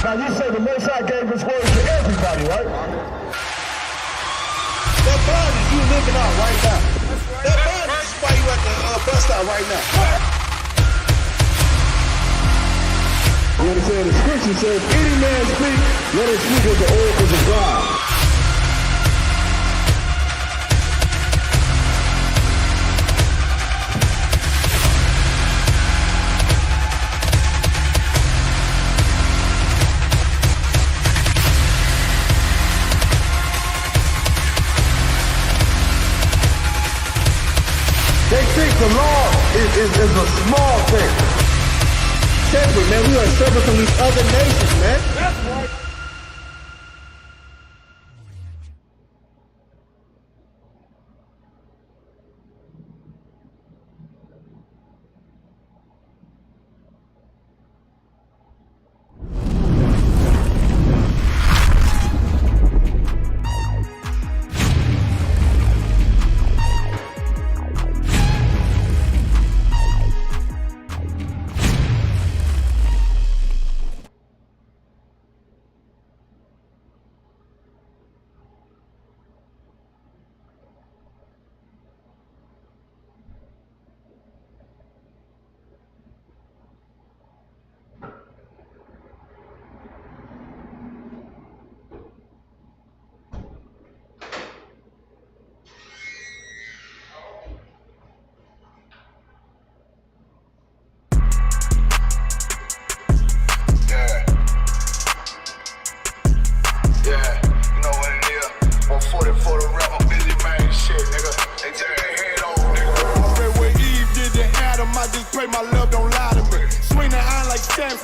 Now you say the Most High gave his word to everybody, right? That bondage you living out right now. That bondage is why you at the bus stop right now. You understand? The scripture says, if any man speak, let him speak as the oracles of God. They think the law is a small thing. Separate, man. We are separate from these other nations, man. That's right.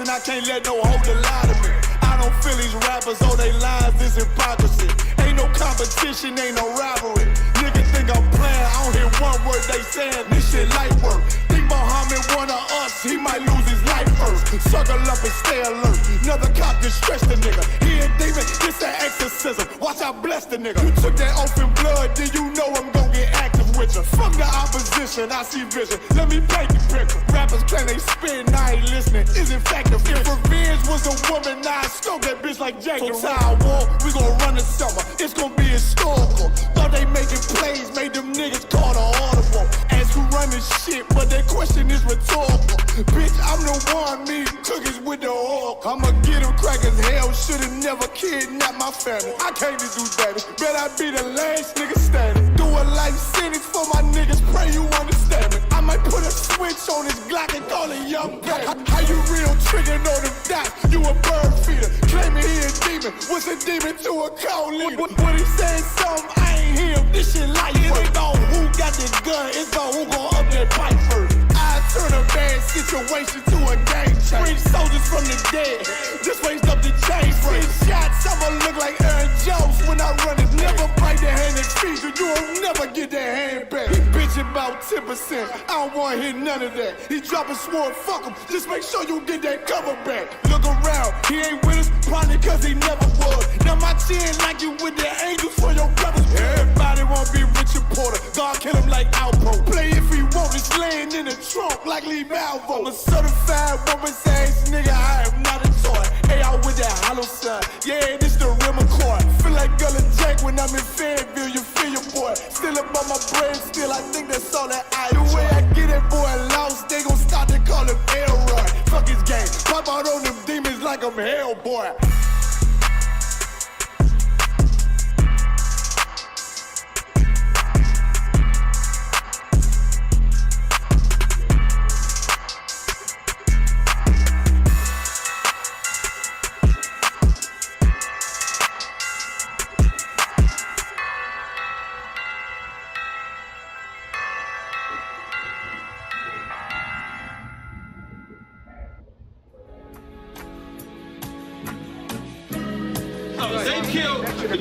I can't let no holder lie to me. I don't feel these rappers, oh they lies, this hypocrisy. Ain't no competition, ain't no rivalry. Niggas think I'm playing, I don't hear one word they saying, this shit light work. Think Muhammad one of us, he might lose his life first. Suckle up and stay alert, another cop distress the nigga. He a demon, this an exorcism, watch I bless the nigga. You took that oath in blood, then you know I'm gon' get active with you. From the opposition, I see vision, let me paint the picture. Rappers claim they spit, and I ain't listening, is in fact the If revenge was a woman, now I stroke that bitch like Jack the Ripper. War, we gon' run the summer, it's gon' be historical. Thought they making plays, made them niggas call the audible. Ask who run this shit, but that question is rhetorical. Bitch, I'm the one, me cookies with the oil. I'ma get them crackers, hell, should've never kidnapped my family. I can't do that, bet I be the last nigga standing. Do a life sentence for my niggas, pray you understand me. I might put a switch on this Glock and call it young baby. How you real trigger know them dots? You a bird feeder, claiming he a demon. What's a demon to a cold leader? When he said something, I ain't hear him. This shit light. It ain't about who got the gun, it's about who gon' up that pipe first. I turn a bad situation to a game changer. Bring soldiers from the dead, just raised up the chains. Free shots, I'ma look like Aaron Jones when I run it. Never bite the hand that feeds you, you won't never get that hand back. He bitch about 10%, I don't wanna hear none of that. He dropping sword, fuck him, just make sure you get that cover back. Look around, he ain't with us, probably cause he never was. Now my chin like you with the angels for your brothers. Everybody wanna be Richard Porter, God kill him like Alpo. Play if he want, it's laying in the trunk like Lee Malvo. I'm a certified woman's ass nigga, I am not a toy. Hey, I with that hollow sign, yeah, this the rim accord. Feel like Gullah Jack when I'm in Fayetteville, you feel your boy. Still up on my brain, still I think that's all that I do. The way I get that boy lost, they gon' start to call him Elroy. Fuck his game, pop out on them demons like I'm Hellboy.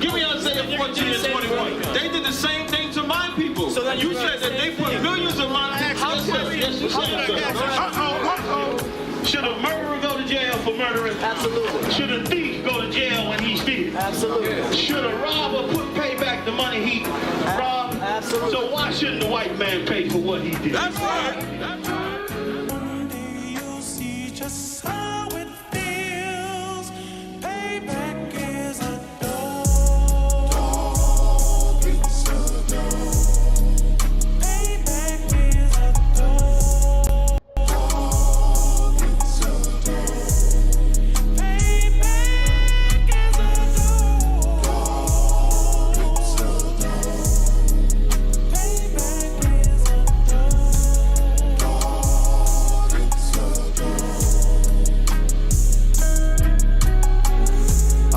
Give me Isaiah 14 and 21. They did the same thing to my people. So then you said that they put millions of my houses. Yes, you said so. Should a murderer go to jail for murdering? Absolutely. Should a thief go to jail when he steals? Absolutely. Should a robber pay back the money he robbed? Absolutely. So why shouldn't the white man pay for what he did? That's right. That's right. One day you'll see just how it feels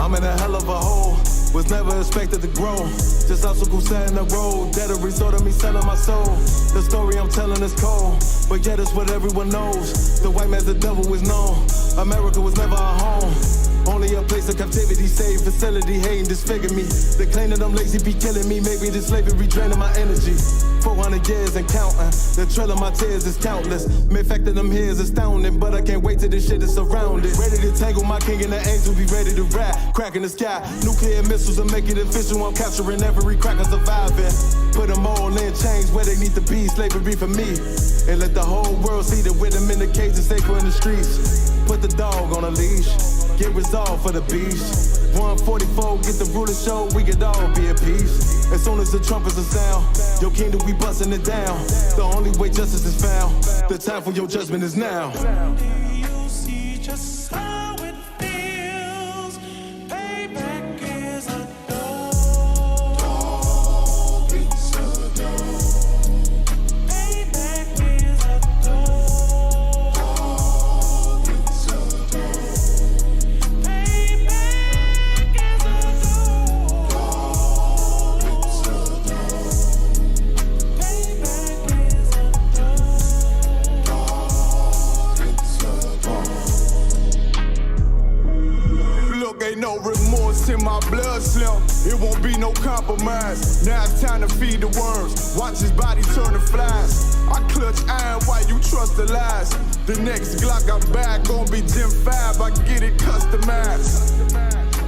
I'm in a hell of a hole, was never expected to grow. Just obstacle set in the road, that a result of me selling my soul. The story I'm telling is cold, but yet it's what everyone knows. The white man's the devil is known. America was never our home. Only a place of captivity, safe facility, hating, disfigure me. They claim that I'm lazy, be killing me. Maybe this slavery draining my energy. 400 years and counting. The trail of my tears is countless. Main fact that I'm here is astounding, but I can't wait till this shit is surrounded. Ready to tangle my king and the angel, be ready to rap. Crack in the sky, nuclear missiles and make it official. I'm capturing every cracker surviving. Put them all in chains where they need to be. Slavery for me. And let the whole world see that with them in the cage and safer in the streets. Put the dog on a leash. Get resolved for the beast. 144, get the ruler show, we could all be at peace. As soon as the trumpets are sound, your kingdom, we busting it down. The only way justice is found, the time for your judgment is now. Do you see just how it feels? Payback is a dog. It's a dog. Payback is a dog. It's a dog. Payback is a dog. It's a dog. Payback is a Look, ain't no remorse in my blood slim. It won't be no compromise. Now it's time to feed the worms. Watch his body turn to flies. I clutch iron while you trust the lies. The next Glock I buy gon' be Gen 5. I get it customized.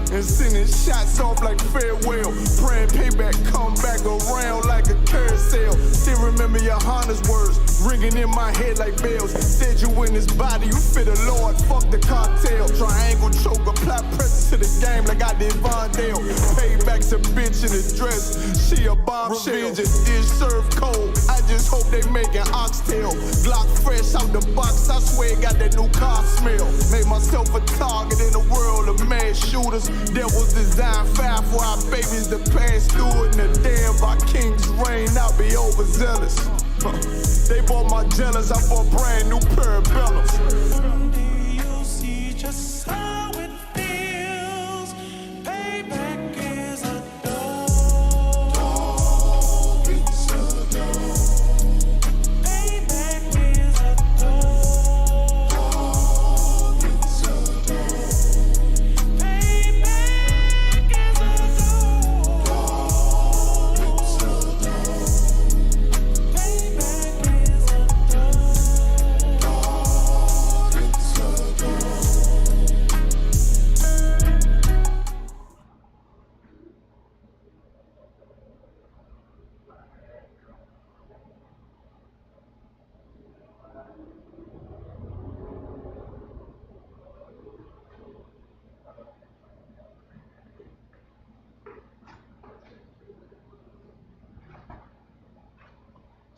And sending shots off like farewell. Praying payback come back around like a carousel. Still remember Yohanna's words ringing in my head like bells. Said you in his body, you fit a Lord, fuck the cartel. Triangle choke, apply pressure to the game like I did Vondale. Payback's a bitch in a dress, she a bombshell. Revenge is served cold, I just hope they making oxtail. Glock fresh out the box, I swear it got that new car smell. Made myself a target in a world of mad shooters. Devils design fire for our babies to pass through it. And the damn our king's reign, I'll be overzealous. They bought my jealous, I bought brand new parabellums. Do you see just how it feels? Payback is a dog. It's a dog. Payback is a dog. It's a dog. Payback is a dog. It's a dog. Payback is a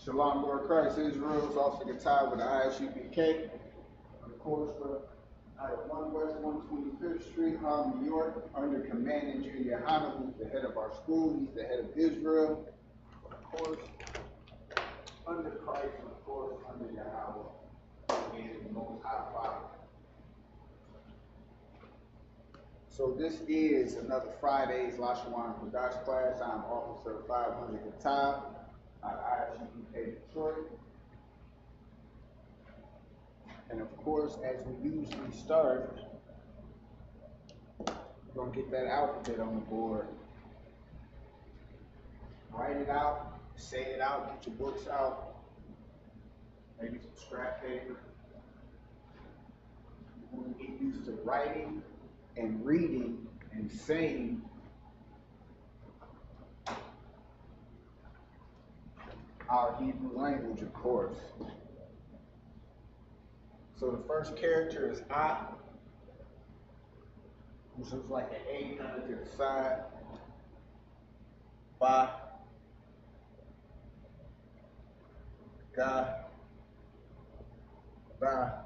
Shalom, Lord Christ, Israel is also the tie with the I.S.U.P.K. Of course, we're at 1 West 125th Street, Harlem, New York, under Commandant GEN.YAHANNA, who's the head of our school. He's the head of Israel, of course, under Christ, and of course, under Yahawah, and the Most High Father. So this is another Friday's LaShawan Qadash class. I'm Officer 500 Katab at I.S.U.P.K. Detroit. And of course, as we usually start, we're going to get that alphabet on the board. Write it out, say it out, get your books out, maybe some scrap paper. We're going to get used to writing and reading and saying our Hebrew language, of course. So the first character is I, which looks like an A coming to the side. Ba, Ga, Ba.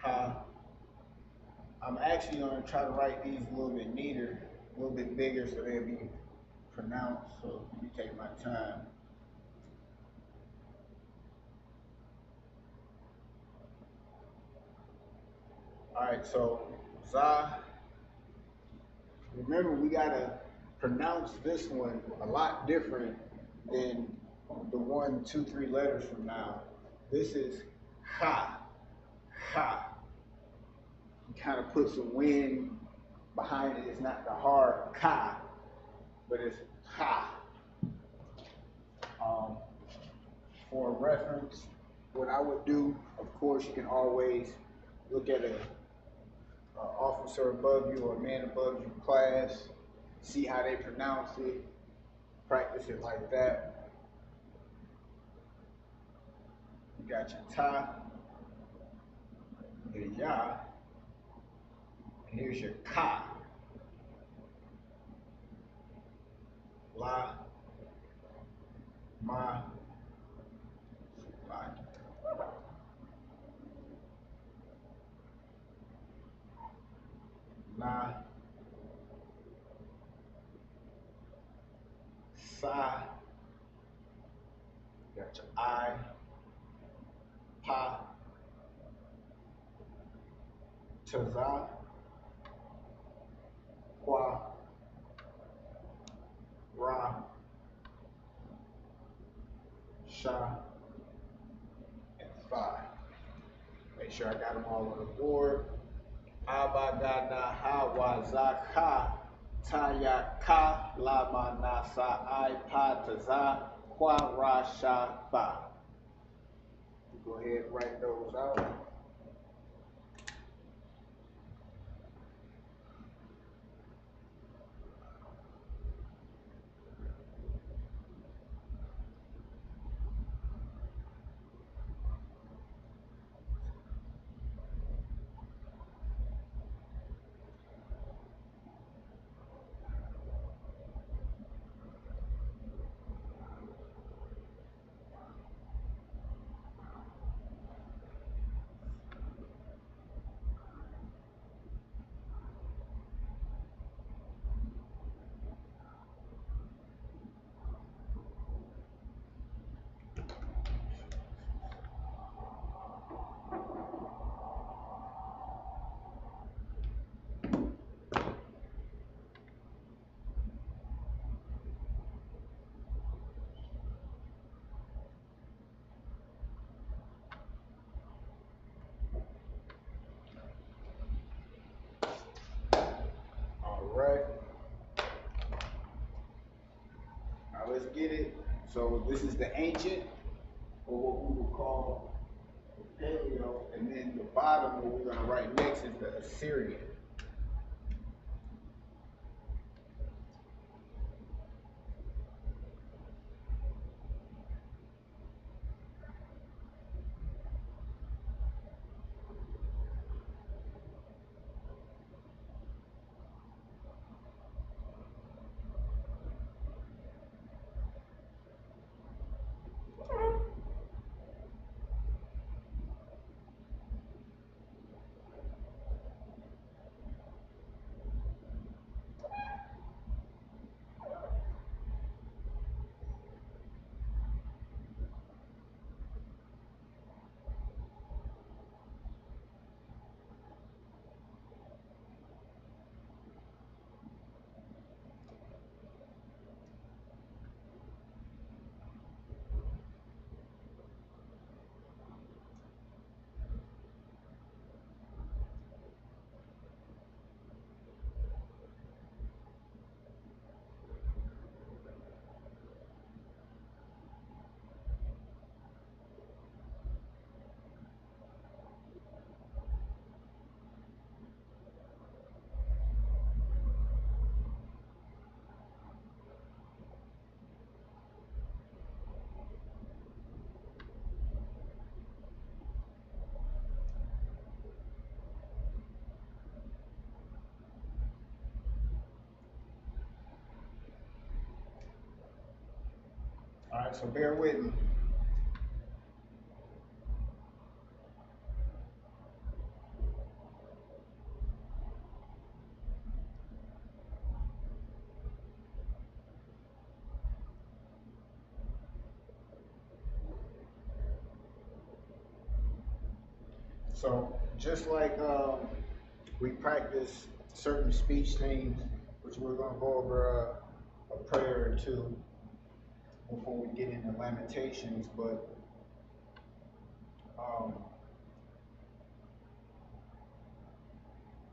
Ha. I'm actually going to try to write these a little bit neater, a little bit bigger so they'll be pronounced, so let me take my time. Alright, so Za, remember we gotta pronounce this one a lot different than the 1, 2, 3 letters from now. This is ha, ha. You kind of put some wind behind it. It's not the hard ka, but it's ha. For reference, what I would do, of course, you can always look at an officer above you or a man above you class, see how they pronounce it, practice it like that. You got your ta, your ya, and here's your ka. La, ma, la. Na, sa, you got your I, pa, taza, qua, ra, sha, and fa. Make sure I got them all on the board. Abagada hawa zaka taya ka lama nasa I pa taza qua ra sha fa. Go ahead and write those out. Right. Now let's get it. So this is the ancient, or what we would call the paleo, and then the bottom, what we're gonna write next is the Assyrian. All right, so bear with me. So just like we practice certain speech things, which we're going to go over a prayer or two before we get into Lamentations, but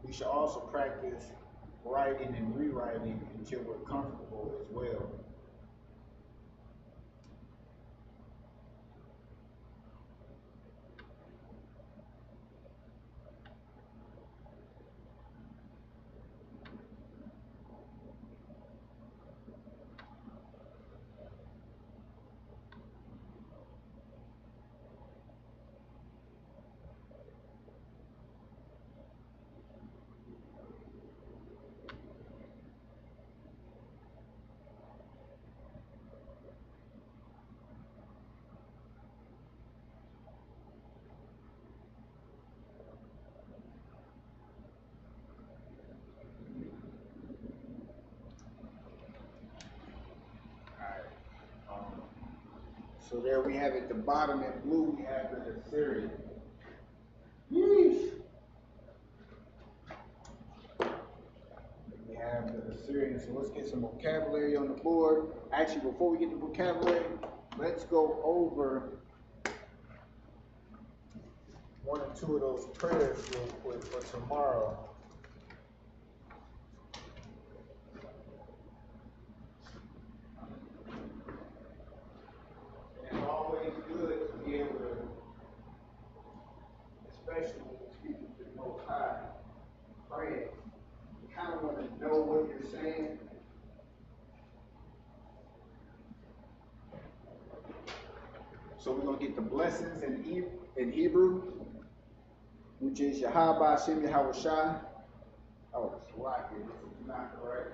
we should also practice writing and rewriting until we're comfortable as well. So there we have at the bottom in blue, we have the Assyrian. Yeesh. We have the Assyrian. So let's get some vocabulary on the board. Actually, before we get the vocabulary, let's go over one or two of those prayers real quick for tomorrow. Always good to be able to, especially when you're speaking to the Most High, praying. You kind of want to know what you're saying. So we're going to get the blessings in Hebrew, which is Yahawah Bahasham Yahawashi. Oh, it's like it. This is not correct.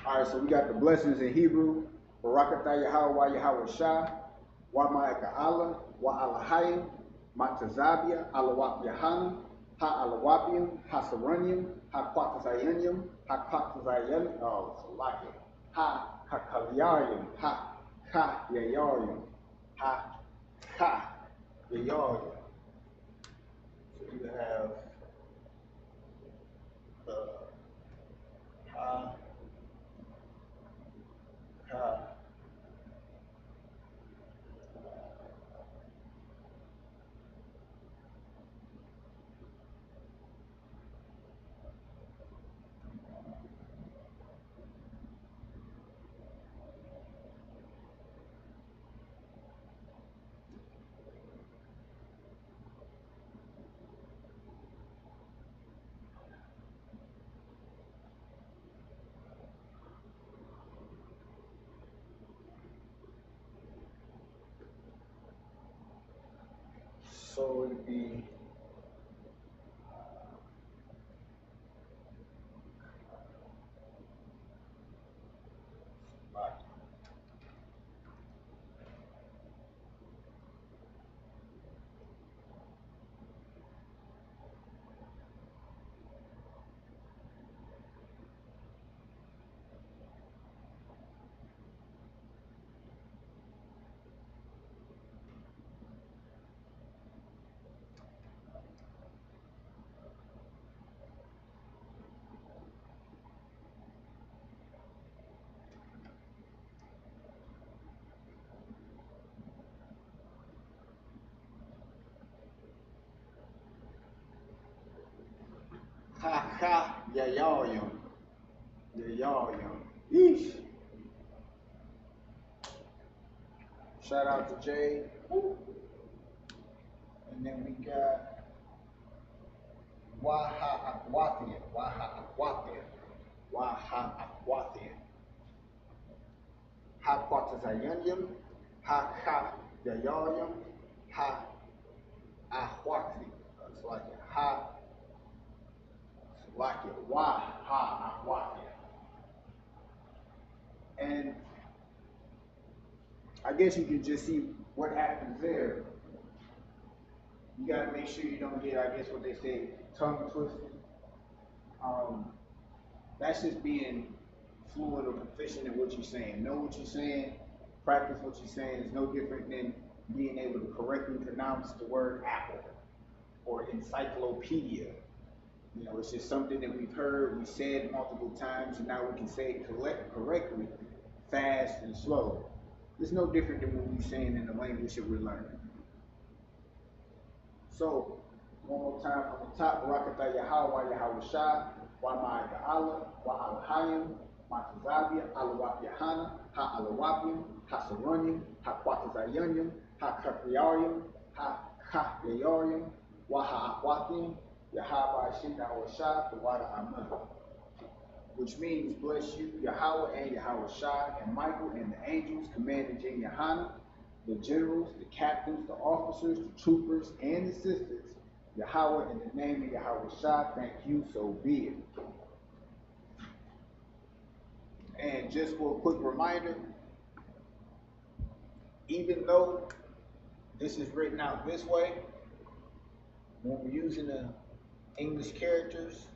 Alright, so we got the blessings in Hebrew. Barak Yahawah Yahawashi, wa ma'aka Allah, wa alahayim, matazabia, alawap Yahanna, ha alawapium, ha sarunium, ha quatazayanium, ha quatazayan, ha kakalyarium, ha yayarium, ha yayarium. So you have ha so it'd be yayarium. Yeesh. Shout out to Jay. And then we got Waha'akwathian. Ha quatazayanium, ha yayarium, ha ahwati. It's like a ha, it's like a wa, ha, wa. And I guess you can just see what happens there. You gotta make sure you don't get, I guess what they say, tongue twisted. That's just being fluent or proficient in what you're saying. Know what you're saying, practice what you're saying. It's no different than being able to correctly pronounce the word apple or encyclopedia. You know, it's just something that we've heard, we said multiple times, and now we can say it correctly, fast and slow. It's no different than what we're saying in the language that we're learning. So, one more time from the top, Barakatah Yahawah Yahawashi, wa ma'aga'ala, wa alahayim, ma tazabia, alawap Yahanna, ha alawapim, ha sarunyim, ha kwatazayunyim, ha kakriyayim, ha kakriyayim, wa ha'akwatim, Yahawah Bahasham Yahawashi, wa ahtham. Which means, bless you, Yahweh and Yahawashi, and Michael and the angels, commanding GEN.YAHANNA, the generals, the captains, the officers, the troopers, and the sisters, Yahweh, in the name of Yahawashi, thank you, so be it. And just for a quick reminder, even though this is written out this way, when we're using the English characters,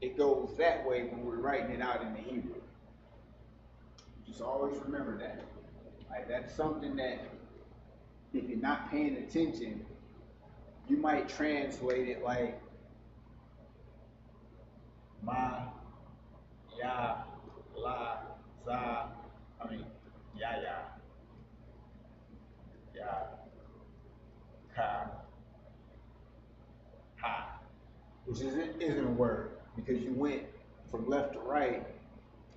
it goes that way when we're writing it out in the Hebrew. Just always remember that. Like, that's something that if you're not paying attention, you might translate it like ma, ya, la, za, ya, ka, ha, which isn't a word because you went from left to right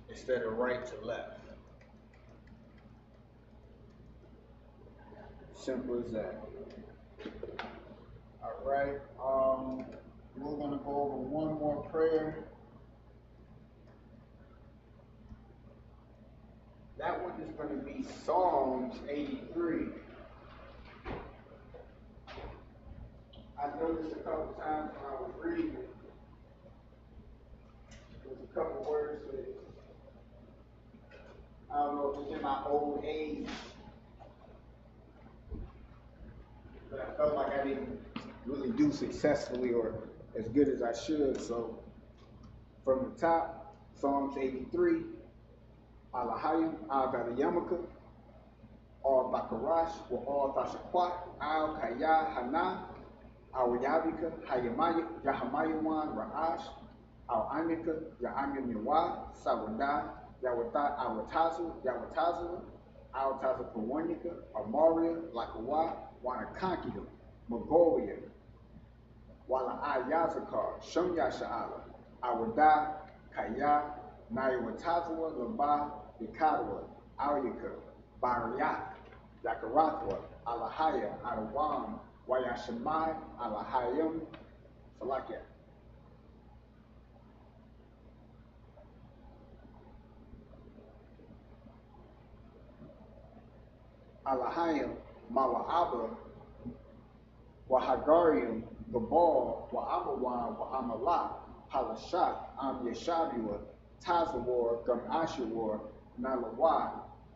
instead of right to left. Simple as that. All right. We're going to go over one more prayer. That one is going to be Psalms 83. I noticed a couple times when I was reading it, there's a couple words that I don't know if it's in my old age, but I felt like I didn't really do successfully or as good as I should. So from the top, Psalms 83, Alahayim, Al-Gadayamaka, Al-Bakarash, wa Al-Tashakwat, Al-Kaya-Hana, Al-Yabika, Yahamayawan, Ra'ash, Al-Amika, Ya'amim Yawa, Sawada, Yawata, Yawatazu, Al-Taza Pawanika, Amaria, Lakawa, Wanakankida, Mongolia, Wala Ayazakar, Shumya Sha'ala, Awada, Kaya, Nayawatazwa, Laba, Yakadwa, Aryaka, Barayak, Yakaratwa, Alahaya, Arawam, Wayashamai, Alahayim, Salakia. Alahayim, Mawa'aba, Wahagarium, Gabal, Wa'amawan, Wa'amala, Palashat, Yeshabua, Tazawar, Gam Ashawar, Nalawa,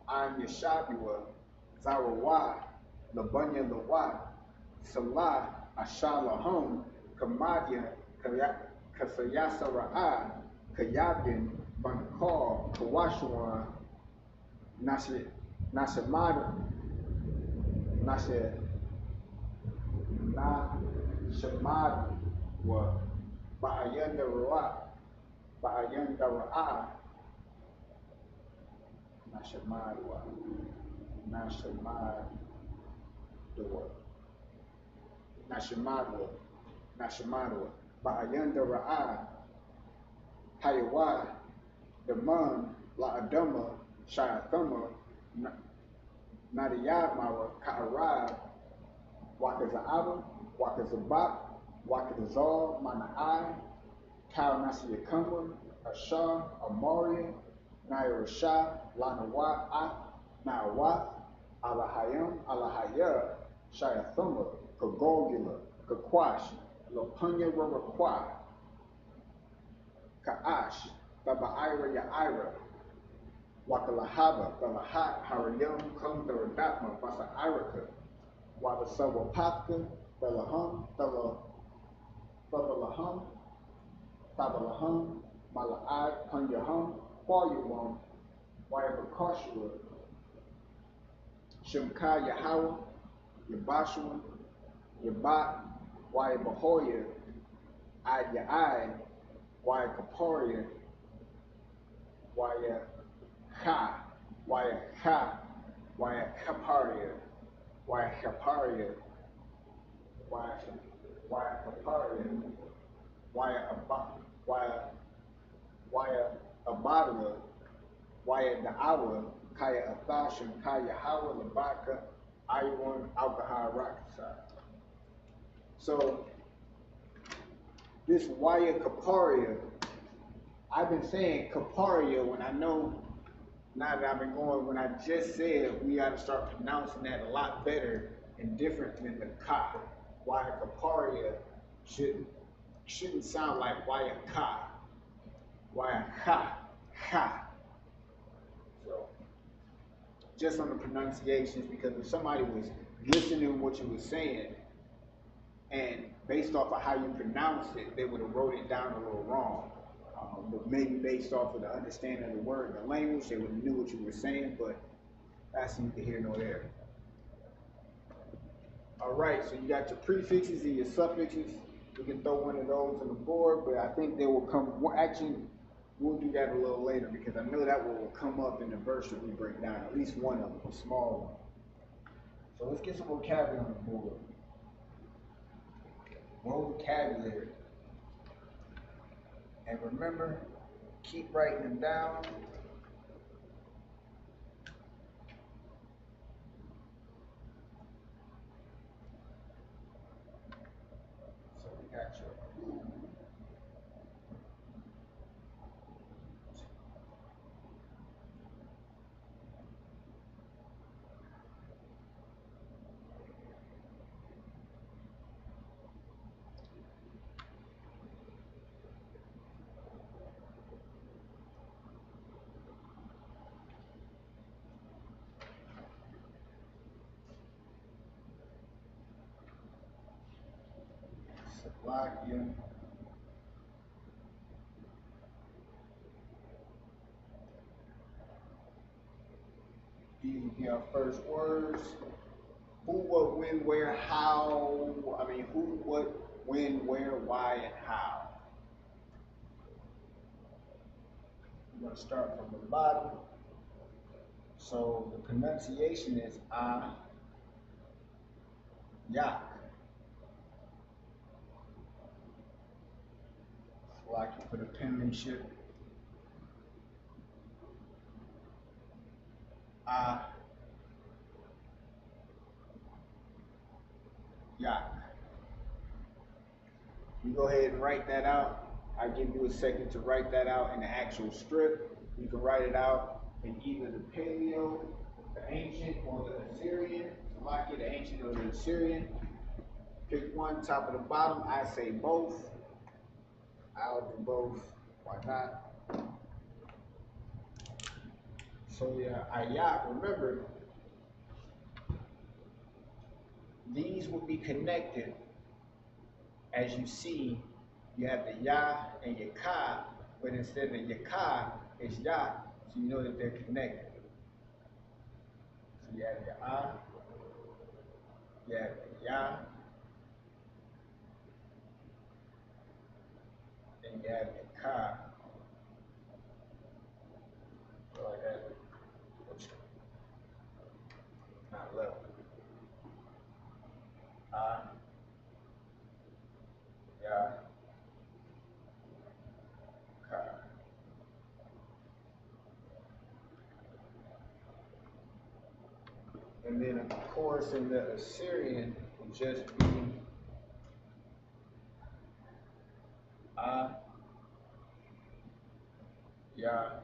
Yeshabua, Zarawah, Labunya Lawa, Salah, Ashalahum, Kamadia, Kasayasara'a, Kayabin, Bankar, Kawashawan, Nashamada, wa Ba'ayanda Ra'a, Nashamadwa, Ba'ayanda Ra'a, Hayawa, Daman, La'adama, Shayathama, Nadiyamawa, Ka'arab, Wakaza'aba, Wakazabat, Wakazazal, Mana'ai, Kal Nasiyakamba, Ashar, Amaria, Nairasha, Lanawa, Nawa, Alahayam, Alahaya, Shayathuma, Kagogula, Kakwash, Lapunya Rarakwa, Kaash, Baba Ira Yaira, Wakalahaba, Balahat, Harayam, Kum, Theradatma, Basa Iraka, Wabasawapatka, Belahum, Babalahum, Tabalahum, Mala'ad, Punyahum, Quayawam, Wayabakoshua, Shemka Yahawah, Yabashua, Yabat, Wayabahoya, Ayai, Wayakaporia, Wayakha, Wayakha, Wayakaparia, Wayakaparia, Wayakaparia, Abadala, Da'awa, Kaya Athashim, Kaya Hawa, Labaka, Iwan, Alkahar Rakasa. So, this Waya Kaparia, I've been saying Kaparia when I know, now that I've been going, when I just said we got to start pronouncing that a lot better and different than the Ka. Waya Kaparia shouldn't sound like Waya Ka. Waya Ha. So, just on the pronunciations, because if somebody was listening to what you were saying, and based off of how you pronounce it, they would have wrote it down a little wrong. But maybe based off of the understanding of the word and the language, they would have knew what you were saying, but that's neither here nor there. All right, so you got your prefixes and your suffixes. We can throw one of those on the board, but I think they will come, actually, we'll do that a little later because I know that will come up in the verse that we break down, at least one of them, a small one. So let's get some vocabulary on the board. Vocabulary. And remember, keep writing them down. So we got your Slovakia. These will be our first words. Who, what, when, where, how. Who, what, when, where, why, and how. I'm going to start from the bottom. So the pronunciation is yak. Like for the penmanship. Yak. You go ahead and write that out. I'll give you a second to write that out in the actual strip. You can write it out in either the Paleo, the Ancient, or the Assyrian. Slovakia, the Ancient or the Assyrian. Pick one, top of the bottom. I say both. I'll do both. Why not? So yeah, ayat, remember, these will be connected. As you see, you have the ya and your ka, but instead of your ka, it's ya, so you know that they're connected. So you have your you have the ya, and you have the ka. So like that. Not level. Ya, ka. And then of course in the Assyrian will just be ya,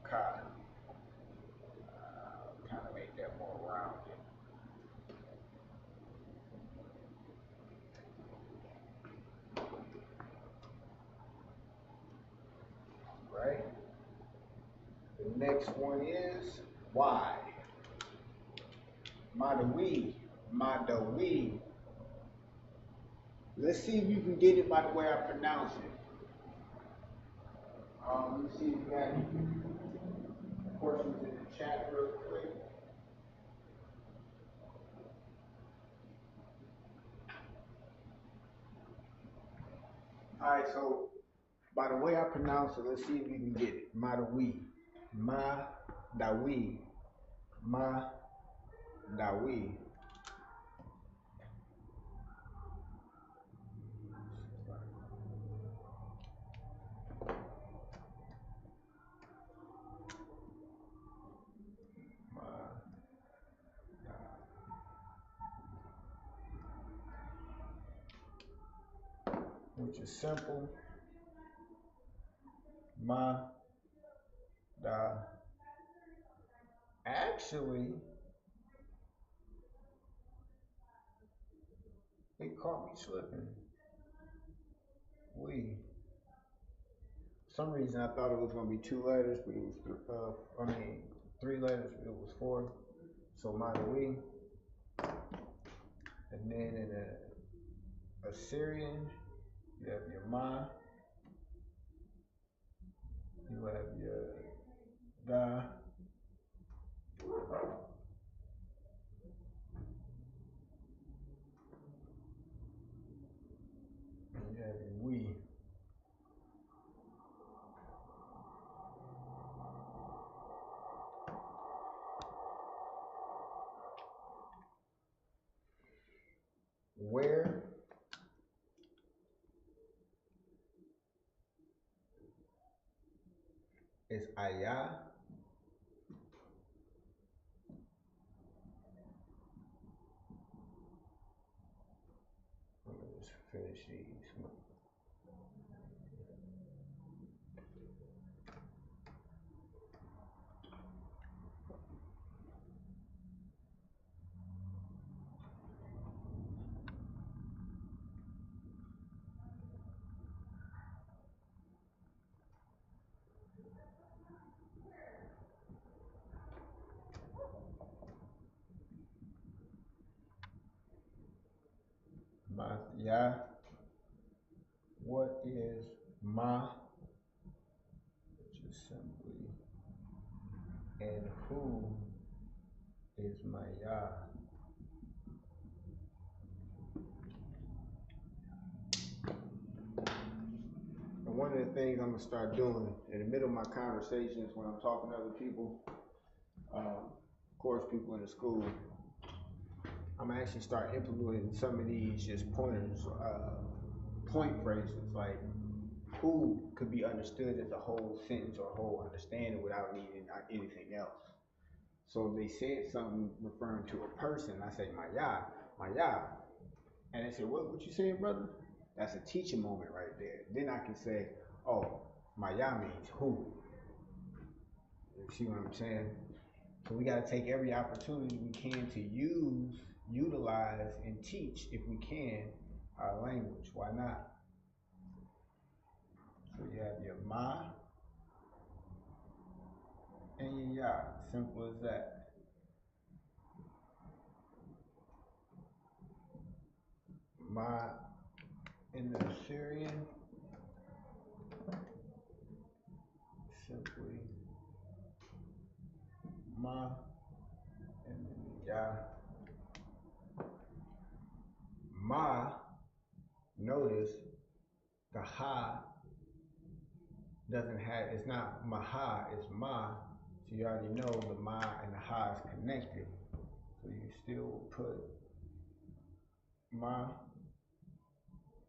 ka. Kind of make that next one is why. Madawi. Madawi. Let's see if you can get it by the way I pronounce it. Let me see if you got any questions in the chat real quick. Alright, so by the way I pronounce it, let's see if you can get it. Madawi. Madawi. Madawi. Which is simple. Actually, it caught me slipping. For some reason I thought it was gonna be 2 letters, but it was 3 letters, but it was 4. So Madawi. And then in a Assyrian, you have your Ma, you have your Da, and you have your We. Where is Ayah? Let me just finish these. Yah. What is Ma? Which is simply, and who is my Yah? And one of the things I'm gonna start doing in the middle of my conversations when I'm talking to other people, of course, people in the school, I'm gonna actually start implementing some of these just pointers, point phrases, like who could be understood as a whole sentence or a whole understanding without needing anything else. So if they said something referring to a person, I say my Yah, and they say, what you saying, brother? That's a teaching moment right there. Then I can say, oh, my Yah means who. You see what I'm saying? So we gotta take every opportunity we can to utilize, and teach, if we can, our language. Why not? So you have your Ma and your Yah. Simple as that. Ma in the Assyrian, simply Ma, and then Yah. Ma, notice the Ha doesn't have, it's not Maha, it's Ma. So you already know the Ma and the Ha is connected. So you still put Ma,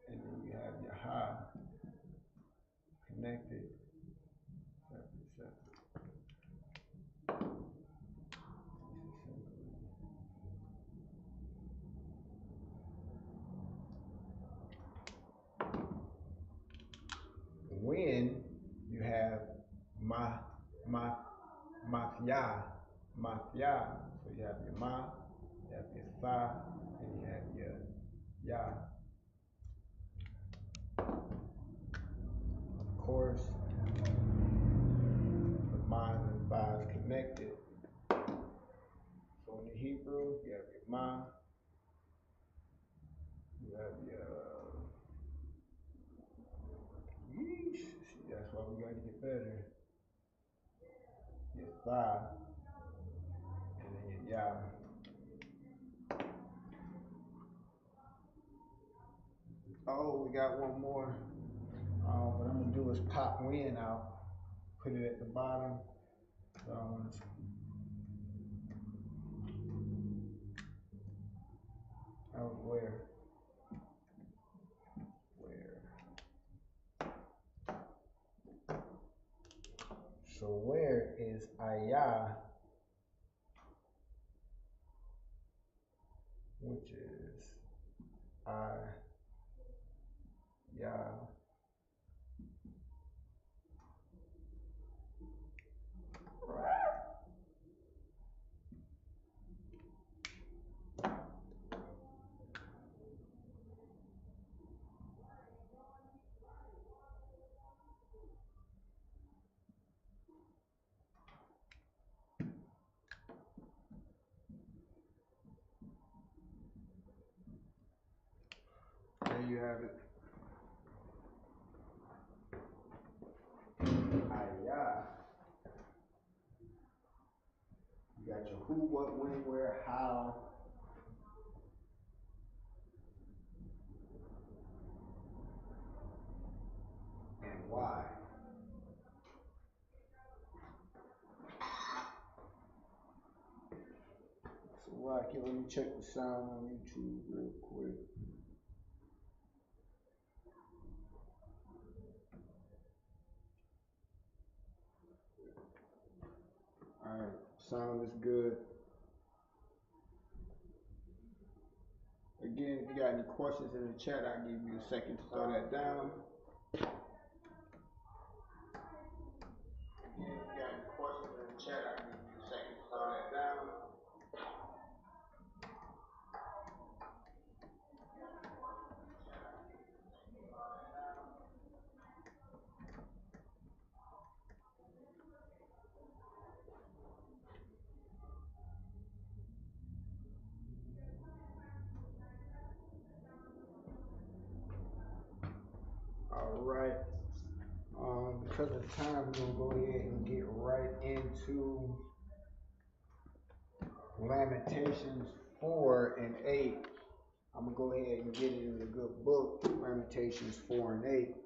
and then you have your Ha connected. When you have Mafia, so you have your Ma, you have your Fa, and you have your Yah. Of course, the Ma and the Fa how it's connected. So in the Hebrew, you have your ma, you have your yeesh. See, that's why we gotta get better. Your thigh, and then your yah. Oh, we got one more. What I'm gonna do is pop win out, put it at the bottom. So I want to. Oh, where? So where is ayah, which is ayah. There you have it. Ayah. You got your who, what, when, where, how. And why. So Rocky, let me check the sound on YouTube real quick. Alright, sound is good. Again, if you got any questions in the chat, I'll give you a second to throw that down. Again, if you got any questions in the chat, I'll give you a second to throw that down. Alright. Because of time, we're going to go ahead and get right into Lamentations 4 and 8. I'm going to go ahead and get it in a good book, Lamentations 4 and 8.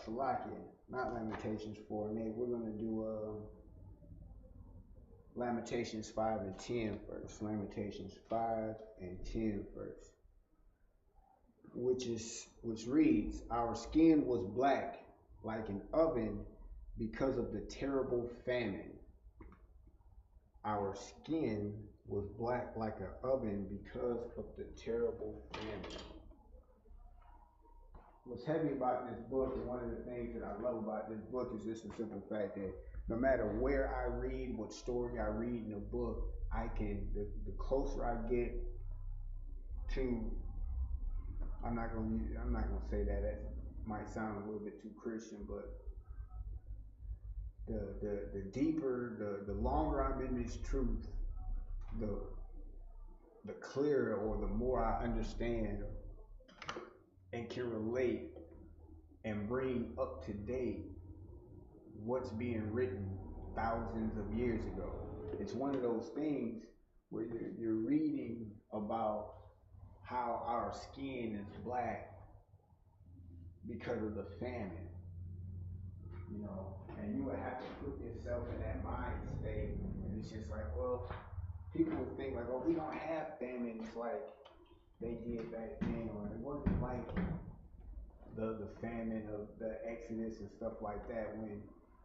Salakia, not Lamentations 4 and 8. We're going to do Lamentations 5 and 10 first. Lamentations 5 and 10 first. Which reads, our skin was black like an oven because of the terrible famine. Our skin was black like an oven because of the terrible famine. What's heavy about this book, and one of the things that I love about this book, is just the simple fact that no matter where I read, what story I read in a book, I can, the closer I get to, I'm not gonna say that, that might sound a little bit too Christian, but the deeper, the longer I'm in this truth, the clearer or the more I understand and can relate and bring up to date what's being written thousands of years ago. It's one of those things where you're reading about how our skin is black because of the famine, you know, and you would have to put yourself in that mind state, and it's just like, well, people would think like, oh, we don't have famines like they did back then, or it wasn't like the famine of the Exodus and stuff like that, when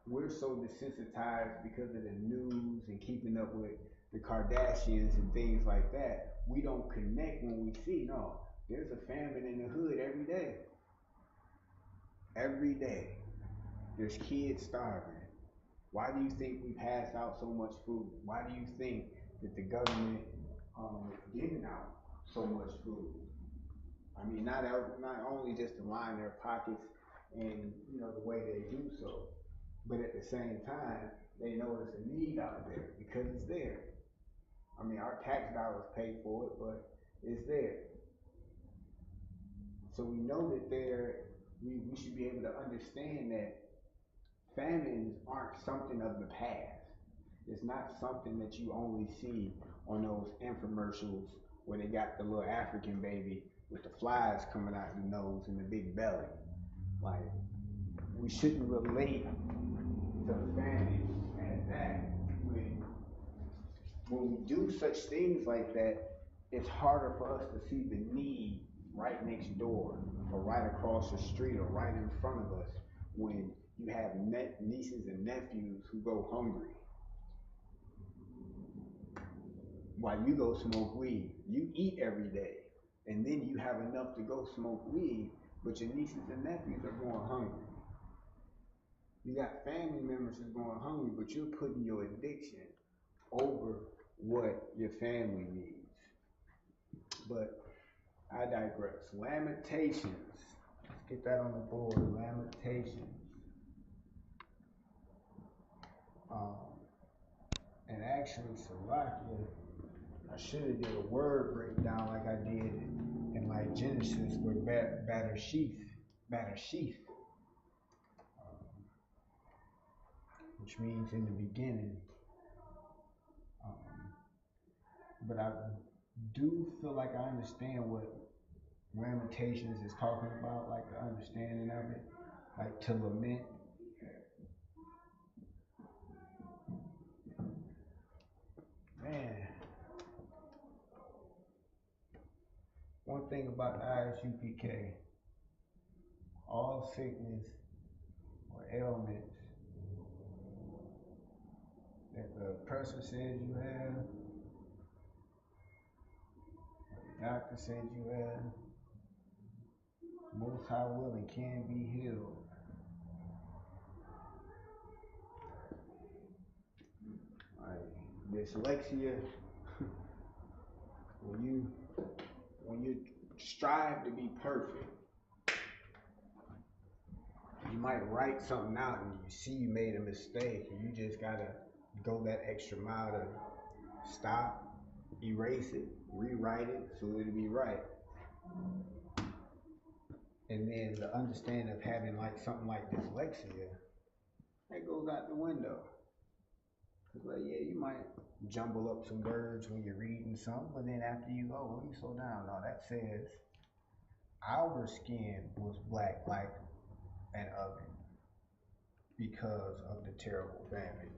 we're so desensitized because of the news and keeping up with the Kardashians and things like that, we don't connect when we see, no, there's a famine in the hood every day. Every day. There's kids starving. Why do you think we pass out so much food? Why do you think that the government is giving out so much food? I mean, not only just to line their pockets and, you know, the way they do so, but at the same time, they know there's a need out there because it's there. I mean, our tax dollars pay for it, but it's there. So we know that we should be able to understand that famines aren't something of the past. It's not something that you only see on those infomercials where they got the little African baby with the flies coming out the nose and the big belly. Like, we shouldn't relate to famine as that. When we do such things like that, it's harder for us to see the need right next door or right across the street or right in front of us when you have nieces and nephews who go hungry. While you go smoke weed, you eat every day, and then you have enough to go smoke weed, but your nieces and nephews are going hungry. You got family members who's going hungry, but you're putting your addiction over what your family needs. But I digress. Lamentations. Let's get that on the board. Lamentations. And actually, Salakia, I should have did a word breakdown like I did in like Genesis with Bereshith, which means in the beginning. But I do feel like I understand what Lamentations is talking about, like the understanding of it, like to lament. Man, one thing about the I.S.U.P.K, all sickness or ailments that the oppressor says you have, or the doctor says you have, Most High will and can be healed. Like dyslexia, when you strive to be perfect, you might write something out and you see you made a mistake and you just gotta go that extra mile to stop, erase it, rewrite it so it'll be right. And then the understanding of having like something like dyslexia, that goes out the window. Cause like, yeah, you might jumble up some words when you're reading something, but then after you go, let me slow down. No, that says our skin was black like an oven because of the terrible famine.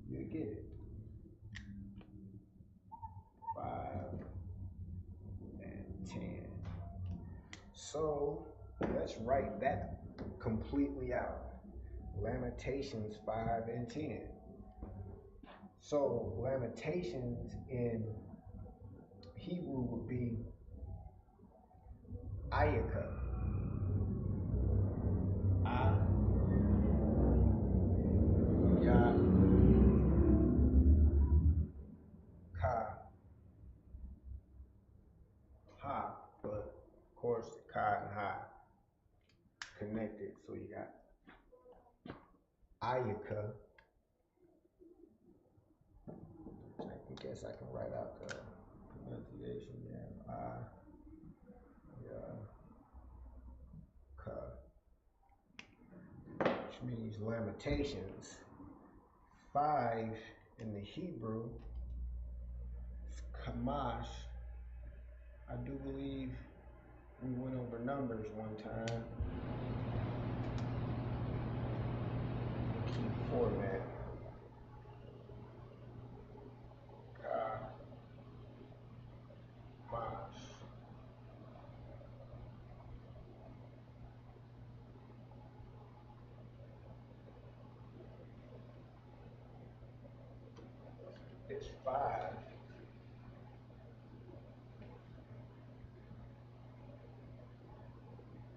You get it. 5 and 10. So let's write that completely out. Lamentations 5 and 10. So Lamentations in Hebrew would be I.S.U.P.K. Ha, but of course the Ka and Ha connected, so you got I.S.U.P.K. I guess I can write out the pronunciation. Yeah, I.S.U.P.K, which means Lamentations. 5 in the Hebrew is Kamash. I do believe we went over numbers one time. Keep format. Kamash. It's 5.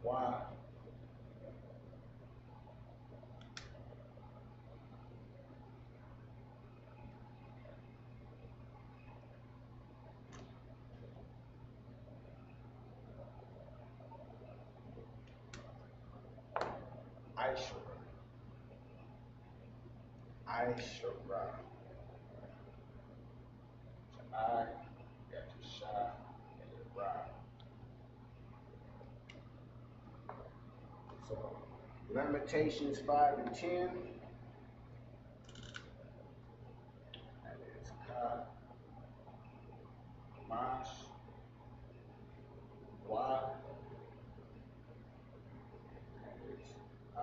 Why? Ishra. I got to Shah and Ra. So Lamentations 5 and 10. That is Ka, Mash, Wa. That is I,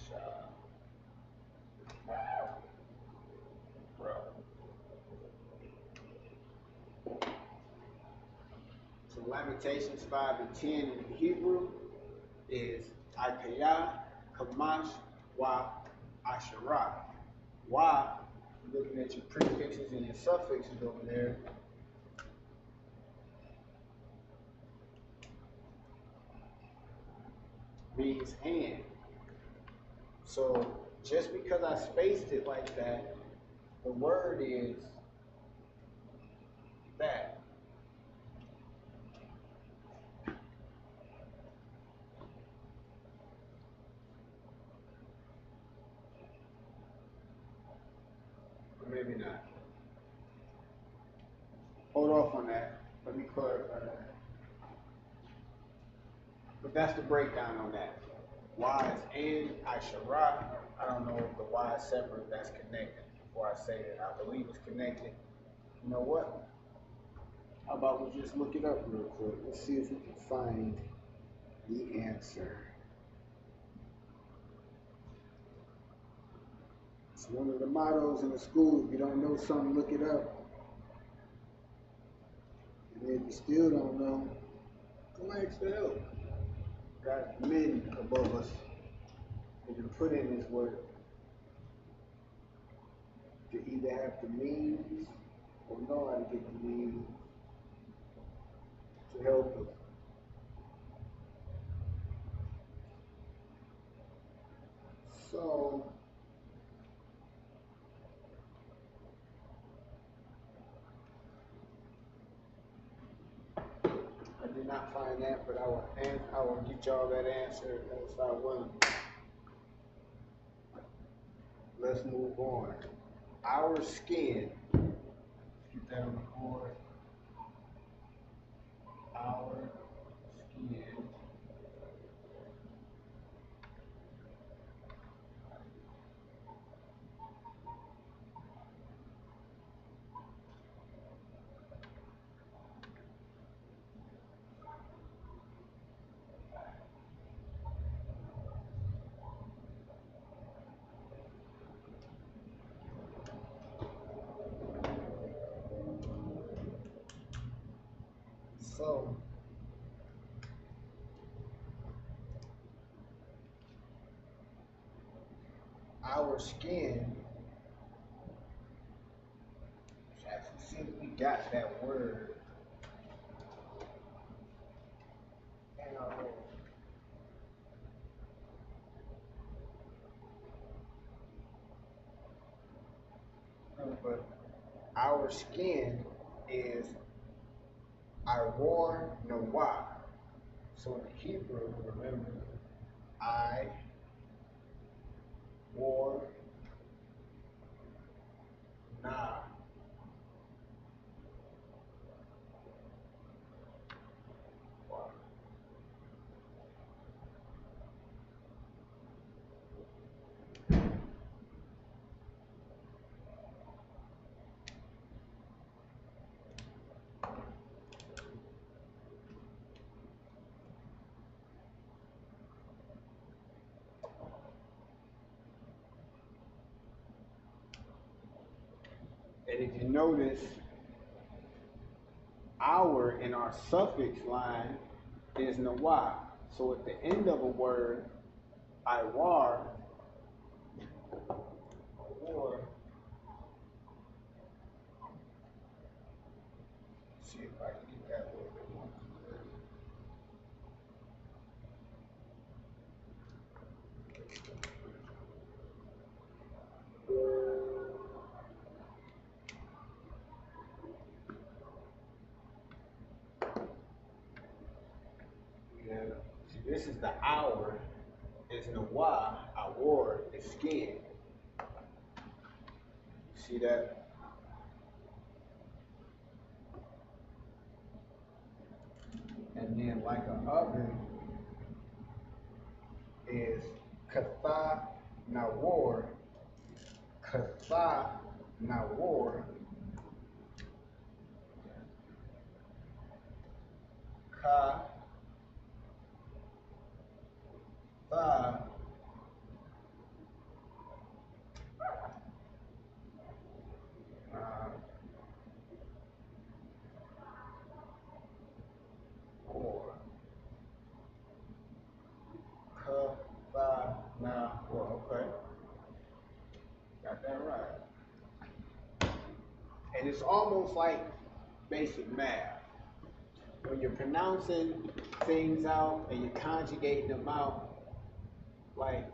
Shah, Ra. So Lamentations 5 and 10 in Hebrew is Ikayah, Kamash, Wa, Asherah. Wa, looking at your prefixes and your suffixes over there, means and. So just because I spaced it like that, the word is that. Or maybe not. Hold off on that. Let me clarify that. But that's the breakdown on that. Y is and Asherah. I don't know if the Y is separate, that's connected. Before I say it, I believe it's connected. You know what? How about we just look it up real quick? Let's see if we can find the answer. It's one of the mottos in the school. If you don't know something, look it up. And if you still don't know, come ask for help. Got men above us who can put in this work to either have the means or know how to get the means to help us. So, I did not find that, but I will get y'all that answer as I will. Let's move on. Our skin. Get that on the board. Our skin. So, our skin, since we got that word in our own. But our skin is I-W-A-R Nawah. So in the Hebrew, remember, I-W-A-R Na. And if you notice, our in our suffix line is Nawah. So at the end of a word, I-W-A-R, or see if I can get that a little bit more clear. Yeah. See, this is the hour, is Nawah, Awar is skin. See that? And then like an oven is Katha Nawar. Katha Nawar. Ka Tha War. Ka Tha Nawar. Okay. Got that right. And it's almost like basic math. When you're pronouncing things out and you're conjugating them out, like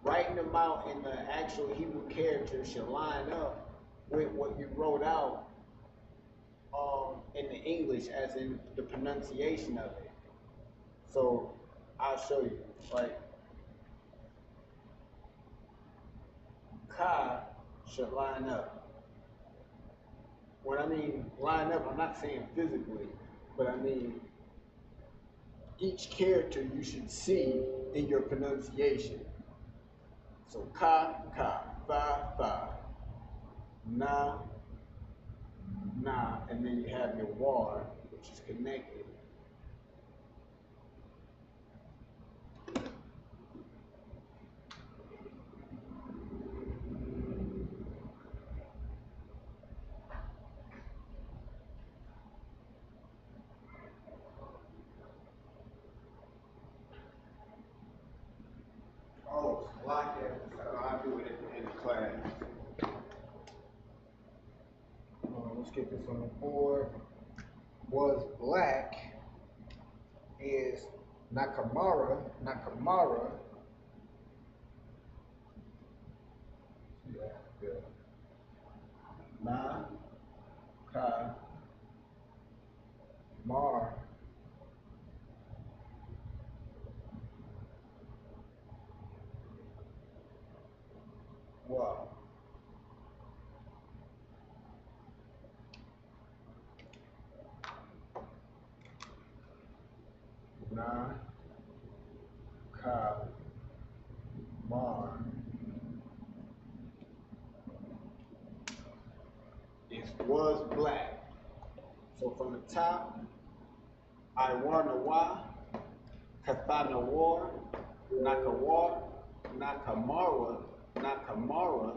writing them out in the actual Hebrew characters should line up with what you wrote out in the English, as in the pronunciation of it. So I'll show you. Like ka should line up. When I mean line up, I'm not saying physically, but I mean each character you should see in your pronunciation. So ka, fa, na, and then you have your war, which is connected. Oh, like it. I'll do it in the class. Let's get this on the board. Was black is Nakamara. Yeah, good. Mar. Wow. Mar was black. So from the top, I.W.A, Kathanawar, Nakawar, Nakamara,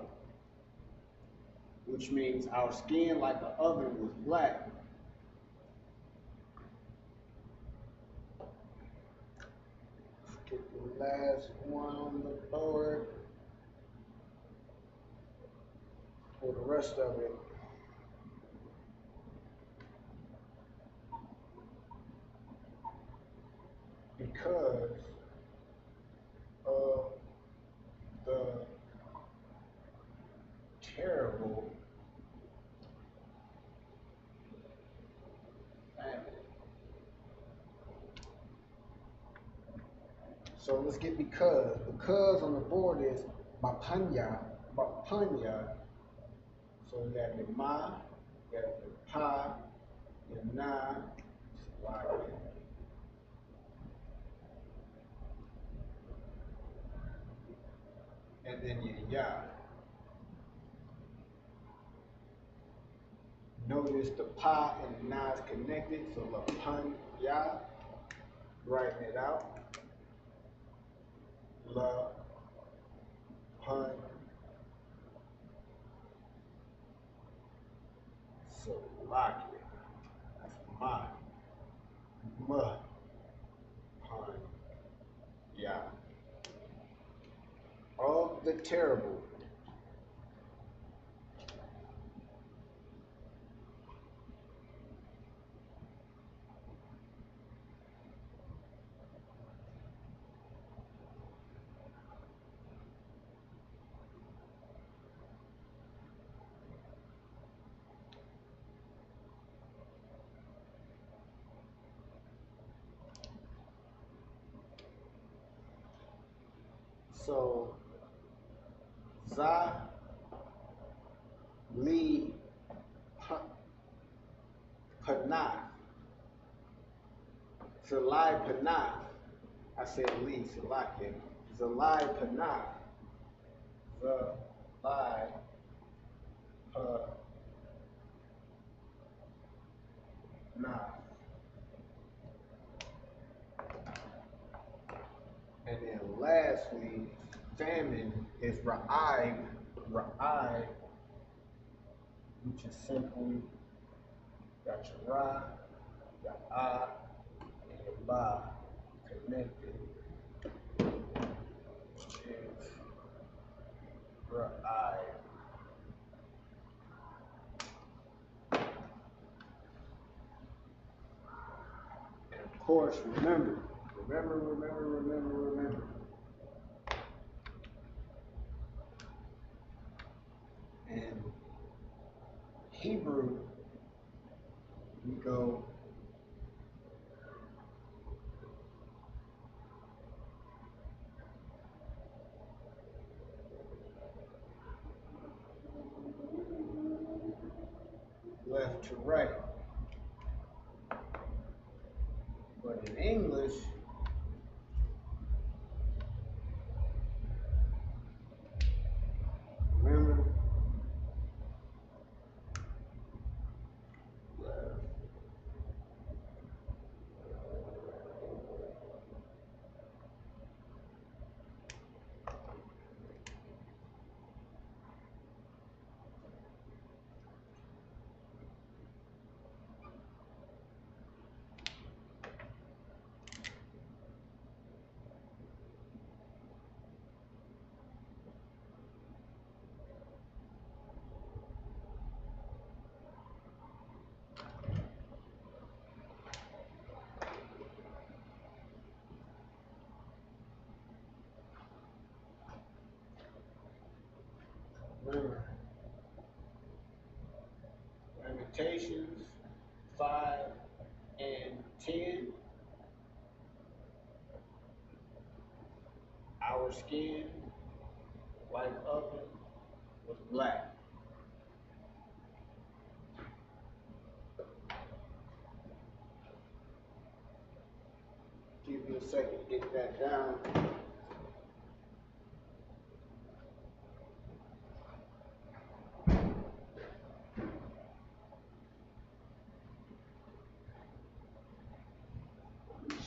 which means our skin like the oven was black. Let's get the last one on the board for the rest of it. Because of the terrible famine. So let's get because. Because on the board is Mapanya. So you have your ma, you have your pa, your na, and then your ya. Notice the pa and the na is connected, so la pun ya. Writing it out. La pun. So lock it. That's ma. Ma. Pun. Ya. Of the terrible. So, Za, Li, Panah, Zalai Panah. I said Li, Salakia. Zalai Panah, Zalai Panah. And then lastly, famine is Ra'ai, which is simply got your Ra, your Ah, and your Ba connected, which is Ra'ai. And of course, remember. And Hebrew, we go left to right. But in English, remember, Lamentations 5 and 10. Our skin, like oven, was black. Give me a second to get that down.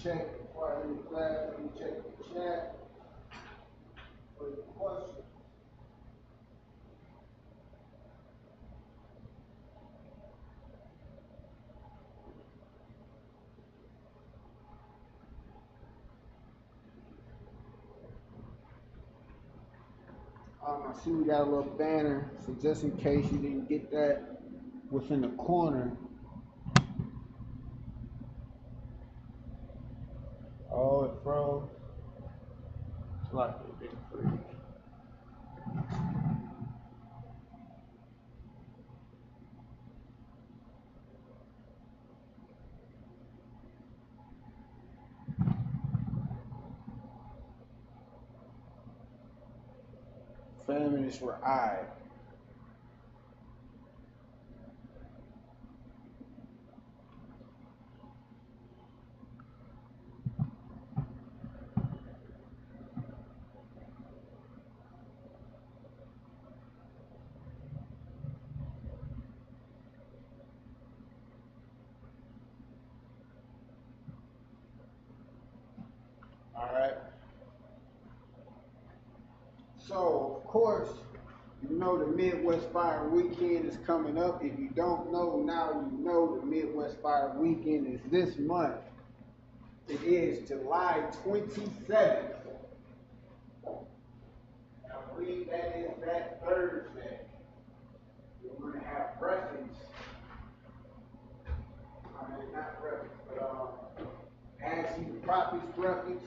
Check before I leave class. Let me check the chat for the questions. I see we got a little banner, so just in case you didn't get that within the corner. Oh, it froze. It's like it didn't freeze. Feminists were I. All right. So, of course, you know the Midwest Fire Weekend is coming up. If you don't know, now you know the Midwest Fire Weekend is this month. It is July 27th. I believe that is that Thursday. We're going to have breakfast. I mean, not breakfast, but actually the prophets breakfast.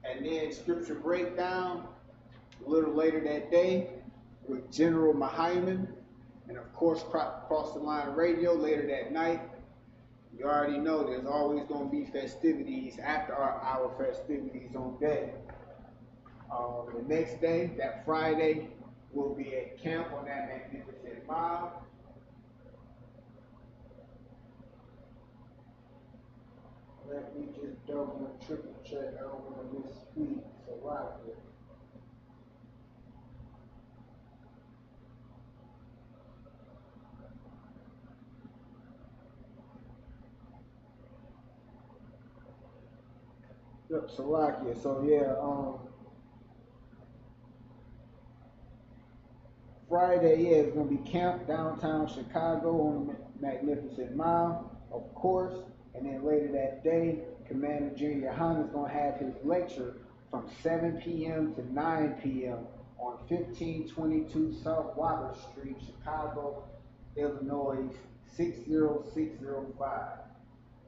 And then scripture breakdown a little later that day with General Mahayman. And of course, Cross the Line Radio later that night. You already know there's always going to be festivities after our festivities on day. The next day, that Friday, we'll be at camp on that magnificent mile. Let me just double and triple check. I don't want to misspeak. So right here. Yep, Salakia. So yeah, Friday, yeah, it's gonna be camp downtown Chicago on the Magnificent Mile, of course. And then later that day, Commander GEN.YAHANNA is gonna have his lecture from 7 p.m. to 9 p.m. on 1522 South Water Street, Chicago, Illinois 60605.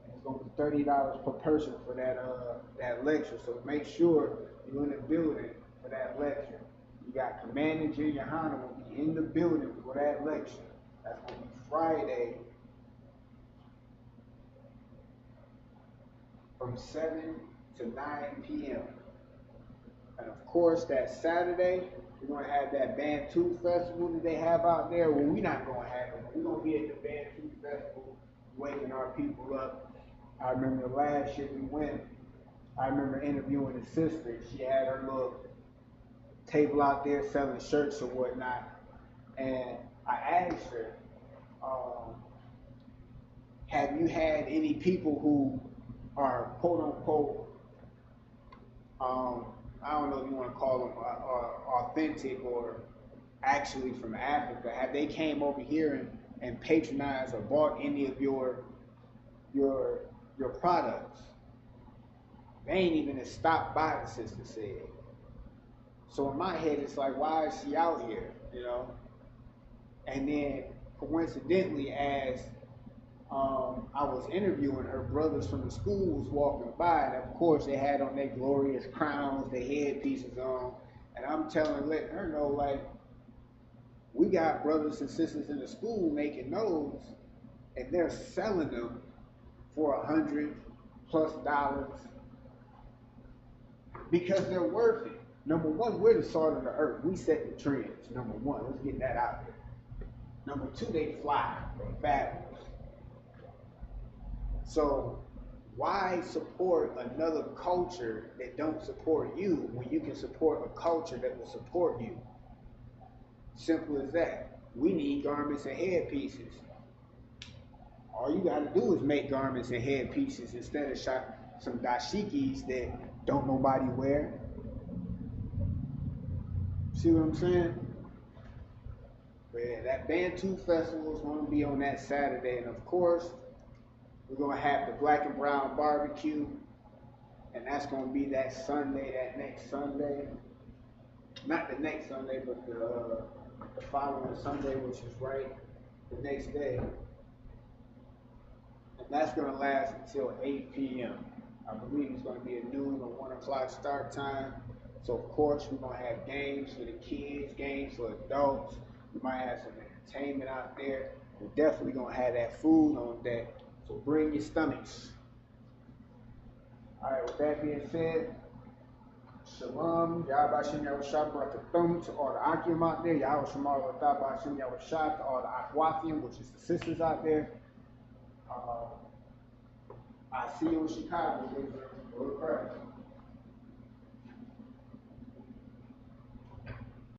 It's gonna be $30 per person for that lecture. So make sure you're in the building for that lecture. You got Commander GEN.YAHANNA will be in the building for that lecture. That's gonna be Friday from 7 to 9 p.m. And of course, that Saturday, we're gonna have that Bantu festival that they have out there. Well, we're not gonna have it. We're gonna be at the Bantu festival, waking our people up. I remember the last year we went, I remember interviewing a sister. She had her little table out there selling shirts or whatnot. And I asked her, have you had any people who are quote unquote, I don't know if you want to call them authentic or actually from Africa, have they came over here and patronized or bought any of your products? They ain't even stopped by, the sister said. So in my head, it's like, why is she out here, you know? And then coincidentally, as I was interviewing her, brothers from the school was walking by, and of course they had on their glorious crowns, their headpieces on, and I'm letting her know, like, we got brothers and sisters in the school making those, and they're selling them for $100+ because they're worth it. Number one, we're the salt of the earth. We set the trends. Number one, let's get that out there. Number two, they fly. They're fabulous. So why support another culture that don't support you when you can support a culture that will support you? Simple as that. We need garments and headpieces. All you gotta do is make garments and headpieces instead of some dashikis that don't nobody wear. See what I'm saying? But yeah, that Bantu festival is gonna be on that Saturday, and of course, we're gonna have the Black and Brown barbecue, and that's gonna be that Sunday, that next Sunday. Not the next Sunday, but the following Sunday, which is right the next day. And that's gonna last until 8 p.m. I believe it's gonna be a noon or 1 o'clock start time. So of course, we're gonna have games for the kids, games for adults. We might have some entertainment out there. We're definitely gonna have that food on deck. So bring your stomachs. All right, with that being said, Shalam Yahawah Bahasham Yahawashi to all the Akim out there. Shamar Bahasham Yahawashi to all the Akwathian, which is the sisters out there. I see you in Chicago, Israel. Go to Christ.